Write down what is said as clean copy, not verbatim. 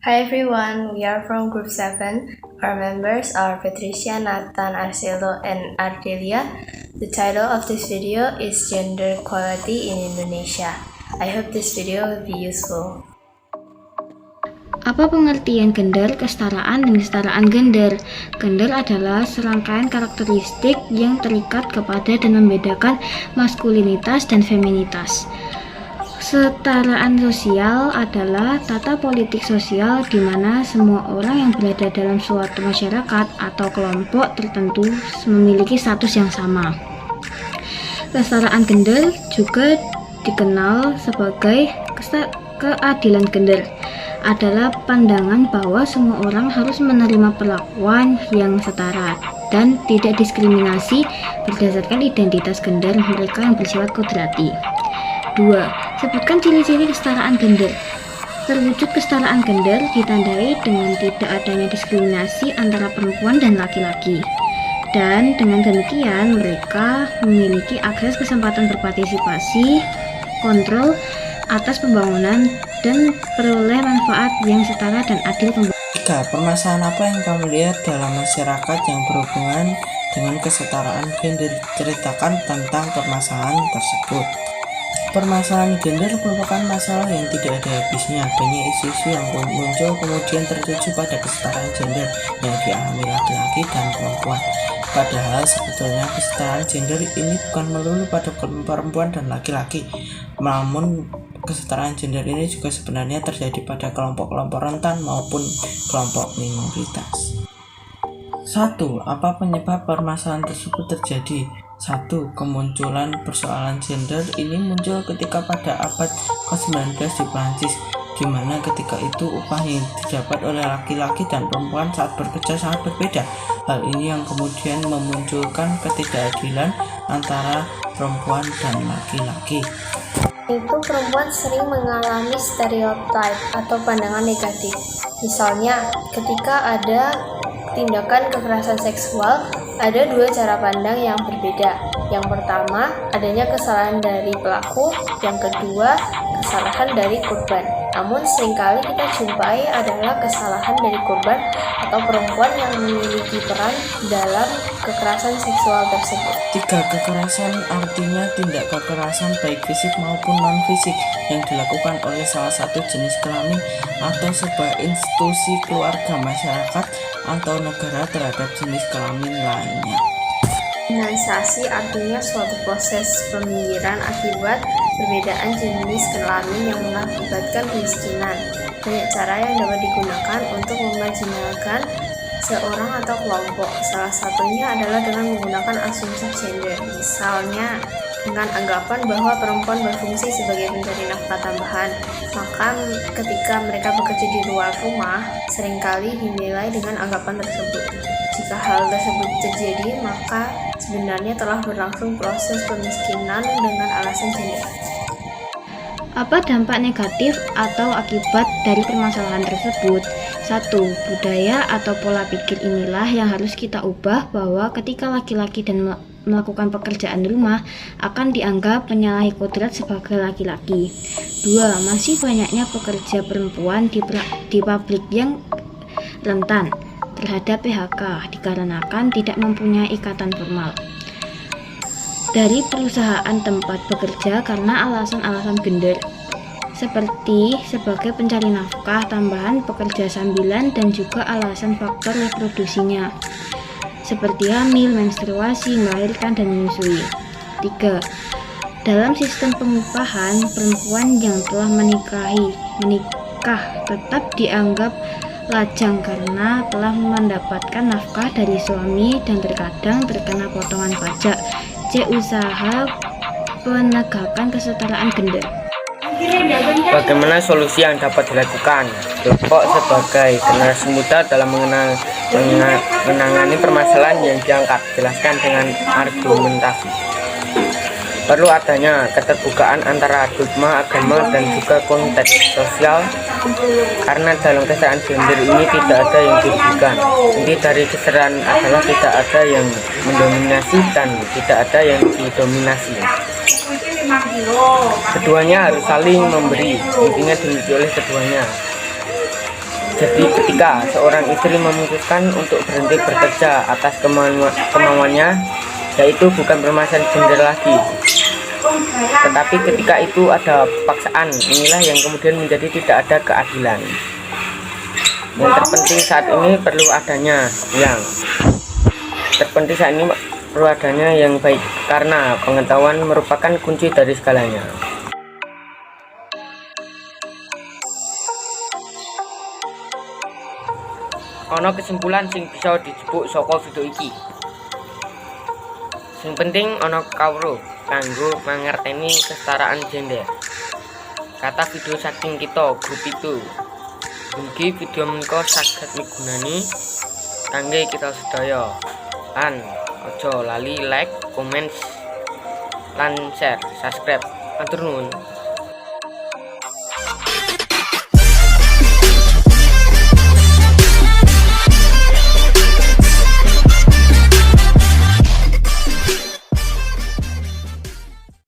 Hi everyone, we are from Group 7. Our members are Patricia, Nathan, Arcelo, and Ardelia. The title of this video is Gender Equality in Indonesia. I hope this video will be useful. Apa pengertian gender, kesetaraan, dan kesetaraan gender? Gender adalah serangkaian karakteristik yang terikat kepada dan membedakan maskulinitas dan feminitas. Kesetaraan sosial adalah tata politik sosial di mana semua orang yang berada dalam suatu masyarakat atau kelompok tertentu memiliki status yang sama. Kesetaraan gender juga dikenal sebagai keadilan gender, adalah pandangan bahwa semua orang harus menerima perlakuan yang setara dan tidak diskriminasi berdasarkan identitas gender mereka yang bersifat kodrati. 2. Sebutkan ciri-ciri kesetaraan gender. Terwujud kesetaraan gender ditandai dengan tidak adanya diskriminasi antara perempuan dan laki-laki. Dan dengan demikian mereka memiliki akses kesempatan berpartisipasi, kontrol atas pembangunan, dan peroleh manfaat yang setara dan adil. 3. Permasalahan apa yang kamu lihat dalam masyarakat yang berhubungan dengan kesetaraan gender? Ceritakan tentang permasalahan tersebut. Permasalahan gender merupakan masalah yang tidak ada habisnya. Banyak isu-isu yang muncul kemudian tertuju pada kesetaraan gender yang dialami laki-laki dan perempuan. Padahal sebetulnya kesetaraan gender ini bukan melulu pada perempuan dan laki-laki, namun kesetaraan gender ini juga sebenarnya terjadi pada kelompok-kelompok rentan maupun kelompok minoritas. 1. Apa penyebab permasalahan tersebut terjadi? 1. Kemunculan persoalan gender ini muncul ketika pada abad ke-19 di Prancis, di mana ketika itu upah yang didapat oleh laki-laki dan perempuan saat bekerja sangat berbeda. Hal ini yang kemudian memunculkan ketidakadilan antara perempuan dan laki-laki. Itu perempuan sering mengalami stereotip atau pandangan negatif. Misalnya, ketika ada tindakan kekerasan seksual, ada dua cara pandang yang berbeda. Yang pertama, adanya kesalahan dari pelaku, yang kedua, kesalahan dari korban. Namun seringkali kita jumpai adalah kesalahan dari korban atau perempuan yang memiliki peran dalam kekerasan seksual tersebut. 3. Kekerasan artinya tindak kekerasan baik fisik maupun non-fisik yang dilakukan oleh salah satu jenis kelamin atau sebuah institusi keluarga, masyarakat, atau negara terhadap jenis kelamin lainnya. Kriminalisasi artinya suatu proses peminggiran akibat perbedaan jenis kelamin yang mengakibatkan kemiskinan. Banyak cara yang dapat digunakan untuk memarginalkan seorang atau kelompok. Salah satunya adalah dengan menggunakan asumsi gender. Misalnya, dengan anggapan bahwa perempuan berfungsi sebagai pencari nafkah tambahan, maka ketika mereka bekerja di luar rumah, seringkali dinilai dengan anggapan tersebut. Jika hal tersebut terjadi, maka sebenarnya telah berlangsung proses pemiskinan dengan alasan gender. Apa dampak negatif atau akibat dari permasalahan tersebut? 1. Budaya atau pola pikir inilah yang harus kita ubah, bahwa ketika laki-laki dan melakukan pekerjaan rumah akan dianggap menyalahi kodrat sebagai laki-laki. 2. Masih banyaknya pekerja perempuan di pabrik yang rentan terhadap PHK dikarenakan tidak mempunyai ikatan formal dari perusahaan tempat bekerja karena alasan-alasan gender, seperti sebagai pencari nafkah tambahan, pekerja sambilan, dan juga alasan faktor reproduksinya seperti hamil, menstruasi, melahirkan, dan menyusui. 3. Dalam sistem pengupahan, perempuan yang telah menikah tetap dianggap lajang karena telah mendapatkan nafkah dari suami dan terkadang terkena potongan pajak. C. Usaha penegakan kesetaraan gender. Bagaimana solusi yang dapat dilakukan kelompok sebagai generasi muda dalam menangani permasalahan yang diangkat? Jelaskan dengan argumentasi. Perlu adanya keterbukaan antara dogma agama dan juga konteks sosial, karena dalam kesetaraan gender ini tidak ada yang dirugikan. Inti dari kesetaraan adalah tidak ada yang mendominasi dan tidak ada yang didominasi. Keduanya harus saling memberi, intinya dimiliki oleh keduanya. Jadi ketika seorang istri memutuskan untuk berhenti bekerja atas kemauannya, yaitu bukan permasalahan gender lagi. Tetapi ketika itu ada paksaan, inilah yang kemudian menjadi tidak ada keadilan. Yang terpenting saat ini perlu adanya yang baik, karena pengetahuan merupakan kunci dari segalanya. Ono kesimpulan sing bisa dijupuk saka video iki. Sing penting ono kawruh kanggo mangerteni kesetaraan gender. Kata video saking kita grup itu. Mugi video menika saged migunani kangge kita sedaya. Lan aja lali like, comment, lan share, subscribe. Matur nuwun.